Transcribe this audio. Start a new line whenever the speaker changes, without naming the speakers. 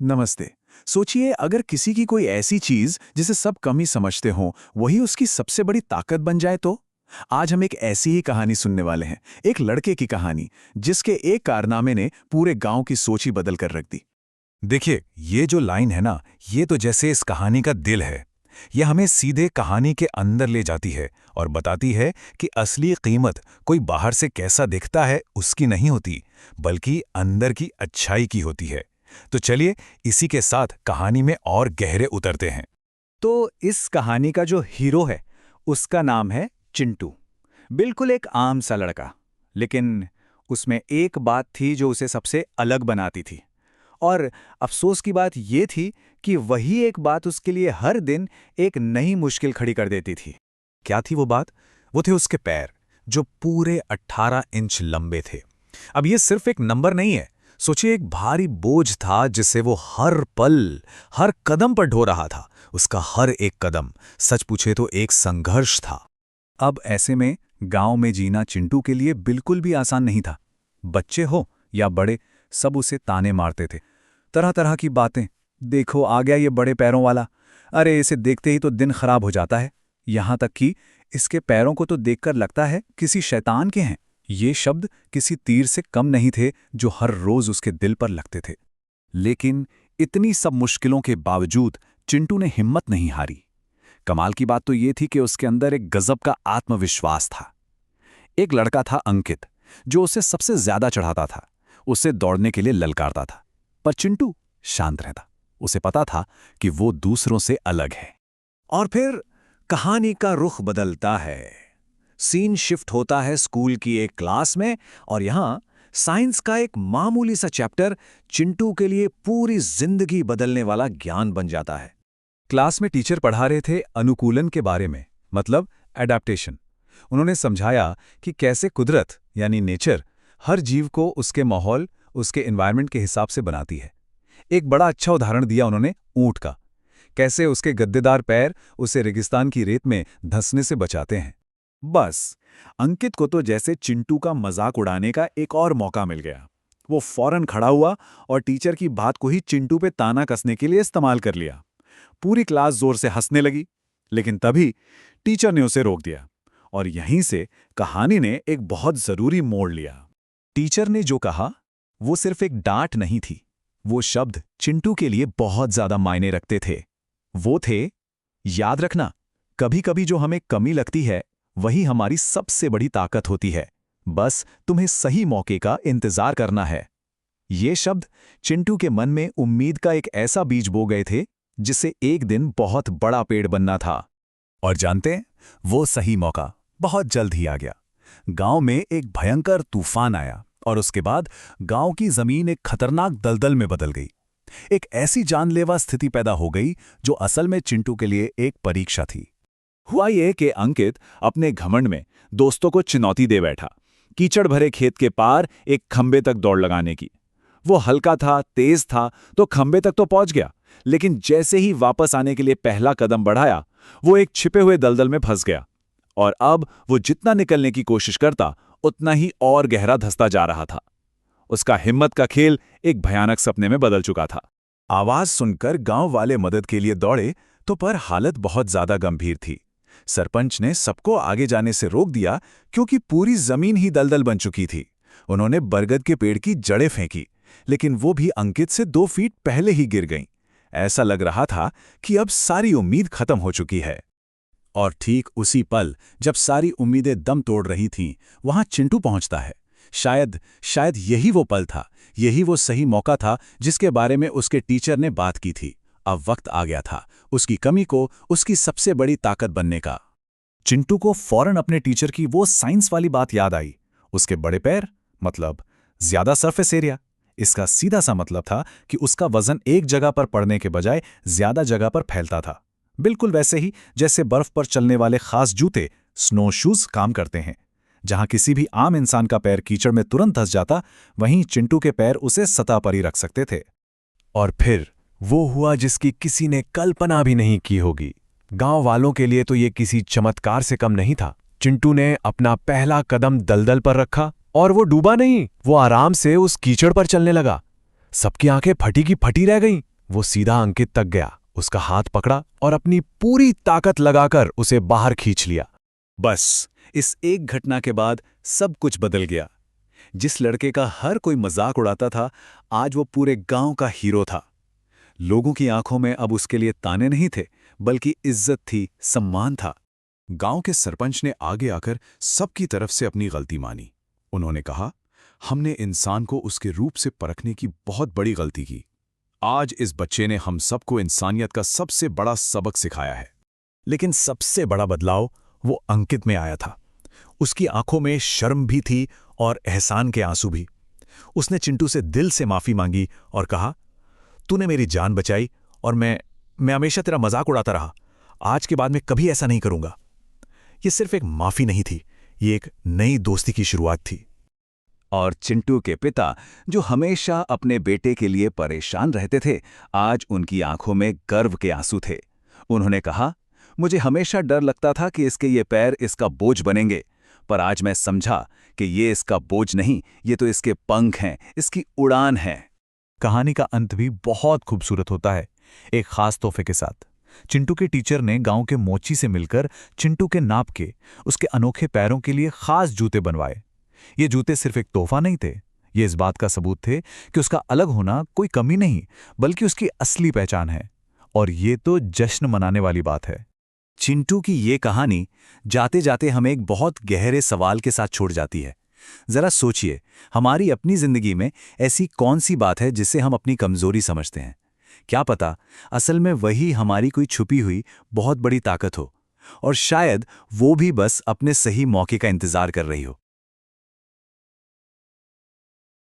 नमस्ते। सोचिए अगर किसी की कोई ऐसी चीज जिसे सब कम ही समझते हों, वही उसकी सबसे बड़ी ताकत बन जाए तो? आज हम एक ऐसी ही कहानी सुनने वाले हैं, एक लड़के की कहानी, जिसके एक कारनामे ने पूरे गांव की सोच ही बदल कर रख दी।
देखिए, ये जो लाइन है ना, ये तो जैसे इस कहानी का दिल है। ये हमें सीधे कहानी के अंदर ले जाती है और बताती है कि असली कीमत कोई बाहर से कैसा दिखता है उसकी नहीं होती, बल्कि अंदर की अच्छाई की होती है। तो चलिए, इसी के साथ कहानी में और गहरे उतरते हैं।
तो इस कहानी का जो हीरो है, उसका नाम है चिंटू। बिल्कुल एक आम सा लड़का। लेकिन उसमें एक बात थी जो उसे सबसे अलग बनाती थी। और अफसोस की बात ये थी कि वही एक बात उसके लिए हर दिन एक नई मुश्किल खड़ी कर देती थी।
क्या थी वो बात? वो थे उसके पैर, जो पूरे 18 इंच लंबे थे। अब ये सिर्फ एक नंबर नहीं है। सोचिए, एक भारी बोझ था जिसे वो हर पल, हर कदम पर ढो रहा था। उसका हर एक कदम, सच पूछे तो एक संघर्ष था।
अब ऐसे में गांव में जीना चिंटू के लिए बिल्कुल भी आसान नहीं था। बच्चे हो या बड़े, सब उसे ताने मारते थे। तरह तरह की बातें। देखो आ गया ये बड़े पैरों वाला। अरे इसे देखते ही तो दिन खराब हो जाता है। यहाँ तक कि इसके पैरों को तो देखकर लगता है किसी शैतान के हैं। ये शब्द किसी तीर से कम नहीं थे जो हर रोज उसके दिल पर लगते थे। लेकिन इतनी सब मुश्किलों के बावजूद चिंटू ने हिम्मत नहीं हारी। कमाल की बात तो ये थी कि उसके अंदर एक गजब का आत्मविश्वास था। एक लड़का था अंकित, जो उसे सबसे ज्यादा चढ़ाता था। उसे दौड़ने के लिए ललकारता था। पर चिंटू शांत रहता। उसे पता था कि वो दूसरों से अलग है। और फिर कहानी का रुख बदलता है। सीन शिफ्ट होता है स्कूल की एक क्लास में, और यहां साइंस का एक मामूली सा चैप्टर चिंटू के लिए पूरी जिंदगी बदलने वाला ज्ञान बन जाता है।
क्लास में टीचर पढ़ा रहे थे अनुकूलन के बारे में, मतलब एडेप्टेशन। उन्होंने समझाया कि कैसे कुदरत यानी नेचर हर जीव को उसके माहौल, उसके एनवायरनमेंट के हिसाब से बनाती है। एक बड़ा अच्छा उदाहरण दिया उन्होंने ऊंट का। कैसे उसके गद्देदार पैर उसे रेगिस्तान की रेत में धंसने से बचाते हैं।
बस अंकित को तो जैसे चिंटू का मजाक उड़ाने का एक और मौका मिल गया। वो फौरन खड़ा हुआ और टीचर की बात को ही चिंटू पे ताना कसने के लिए इस्तेमाल कर लिया। पूरी क्लास जोर से हंसने लगी। लेकिन तभी टीचर ने उसे रोक दिया। और यहीं से कहानी ने एक बहुत जरूरी मोड़ लिया।
टीचर ने जो कहा वो सिर्फ एक डांट नहीं थी। वो शब्द चिंटू के लिए बहुत ज्यादा मायने रखते थे। वो थे, याद रखना, कभी कभी जो हमें कमी लगती है वही हमारी सबसे बड़ी ताकत होती है। बस तुम्हें सही मौके का इंतजार करना है। ये शब्द चिंटू के मन में उम्मीद का एक ऐसा बीज बो गए थे जिससे एक दिन बहुत बड़ा पेड़ बनना था। और जानते हैं, वो सही मौका बहुत जल्द ही आ गया। गांव में एक भयंकर तूफान आया और उसके बाद गांव की जमीन एक खतरनाक दलदल में बदल गई। एक ऐसी जानलेवा स्थिति पैदा हो गई जो असल में चिंटू के लिए एक परीक्षा थी।
हुआ ये कि अंकित अपने घमंड में दोस्तों को चुनौती दे बैठा, कीचड़ भरे खेत के पार एक खंबे तक दौड़ लगाने की। वो हल्का था, तेज था, तो खंबे तक तो पहुंच गया। लेकिन जैसे ही वापस आने के लिए पहला कदम बढ़ाया, वो एक छिपे हुए दलदल में फंस गया। और अब वो जितना निकलने की कोशिश करता, उतना ही और गहरा धंसता जा रहा था। उसका हिम्मत का खेल एक भयानक सपने में बदल चुका था।
आवाज सुनकर गांव वाले मदद के लिए दौड़े, तो पर हालत बहुत ज्यादा गंभीर थी। सरपंच ने सबको आगे जाने से रोक दिया क्योंकि पूरी जमीन ही दलदल बन चुकी थी। उन्होंने बरगद के पेड़ की जड़ें फेंकी, लेकिन वो भी अंकित से 2 फीट पहले ही गिर गईं। ऐसा लग रहा था कि अब सारी उम्मीद खत्म हो चुकी है। और ठीक उसी पल, जब सारी उम्मीदें दम तोड़ रही थीं, वहां चिंटू पहुंचता है। शायद यही वो पल था, यही वो सही मौका था जिसके बारे में उसके टीचर ने बात की थी। अब वक्त आ गया था उसकी कमी को उसकी सबसे बड़ी ताकत बनने का। चिंटू को फौरन अपने टीचर की वो साइंस वाली बात याद आई। उसके बड़े पैर मतलब ज्यादा सरफेस एरिया। इसका सीधा सा मतलब था कि उसका वजन एक जगह पर पड़ने के बजाय ज्यादा जगह पर फैलता था। बिल्कुल वैसे ही जैसे बर्फ पर चलने वाले खास जूते, स्नो शूज, काम करते हैं। जहां किसी भी आम इंसान का पैर कीचड़ में तुरंत धंस जाता, वहीं चिंटू के पैर उसे सतह पर ही रख सकते थे। और फिर वो हुआ जिसकी किसी ने कल्पना भी नहीं की होगी। गांव वालों के लिए तो ये किसी चमत्कार से कम नहीं था। चिंटू ने अपना पहला कदम दलदल पर रखा और वो डूबा नहीं, वो आराम से उस कीचड़ पर चलने लगा। सबकी आंखें फटी की फटी रह गईं। वो सीधा अंकित तक गया, उसका हाथ पकड़ा और अपनी पूरी ताकत लगाकर उसे बाहर खींच लिया।
बस इस एक घटना के बाद सब कुछ बदल गया। जिस लड़के का हर कोई मजाक उड़ाता था, आज वो पूरे गांव का हीरो था। लोगों की आंखों में अब उसके लिए ताने नहीं थे, बल्कि इज्जत थी, सम्मान था।
गांव के सरपंच ने आगे आकर सबकी तरफ से अपनी गलती मानी। उन्होंने कहा, हमने इंसान को उसके रूप से परखने की बहुत बड़ी गलती की। आज इस बच्चे ने हम सबको इंसानियत का सबसे बड़ा सबक सिखाया है। लेकिन सबसे बड़ा बदलाव वो अंकित में आया था। उसकी आंखों में शर्म भी थी और एहसान के आंसू भी। उसने चिंटू से दिल से माफी मांगी और कहा, तूने मेरी जान बचाई और मैं हमेशा तेरा मजाक उड़ाता रहा। आज के बाद मैं कभी ऐसा नहीं करूंगा। ये सिर्फ एक माफी नहीं थी, ये एक नई दोस्ती की शुरुआत थी।
और चिंटू के पिता, जो हमेशा अपने बेटे के लिए परेशान रहते थे, आज उनकी आंखों में गर्व के आंसू थे। उन्होंने कहा, मुझे हमेशा डर लगता था कि इसके ये पैर इसका बोझ बनेंगे, पर आज मैं समझा कि ये इसका बोझ नहीं, ये तो इसके पंख हैं, इसकी उड़ान है।
कहानी का अंत भी बहुत खूबसूरत होता है, एक खास तोहफे के साथ। चिंटू के टीचर ने गांव के मोची से मिलकर चिंटू के नाप के उसके अनोखे पैरों के लिए खास जूते बनवाए। ये जूते सिर्फ एक तोहफा नहीं थे, ये इस बात का सबूत थे कि उसका अलग होना कोई कमी नहीं, बल्कि उसकी असली पहचान है। और ये तो जश्न मनाने वाली बात है।
चिंटू की ये कहानी जाते जाते हमें एक बहुत गहरे सवाल के साथ छोड़ जाती है। जरा सोचिए, हमारी अपनी जिंदगी में ऐसी कौन सी बात है जिसे हम अपनी कमजोरी समझते हैं? क्या पता असल में वही हमारी कोई छुपी हुई बहुत बड़ी ताकत हो, और शायद वो भी बस अपने सही मौके का इंतजार कर रही हो।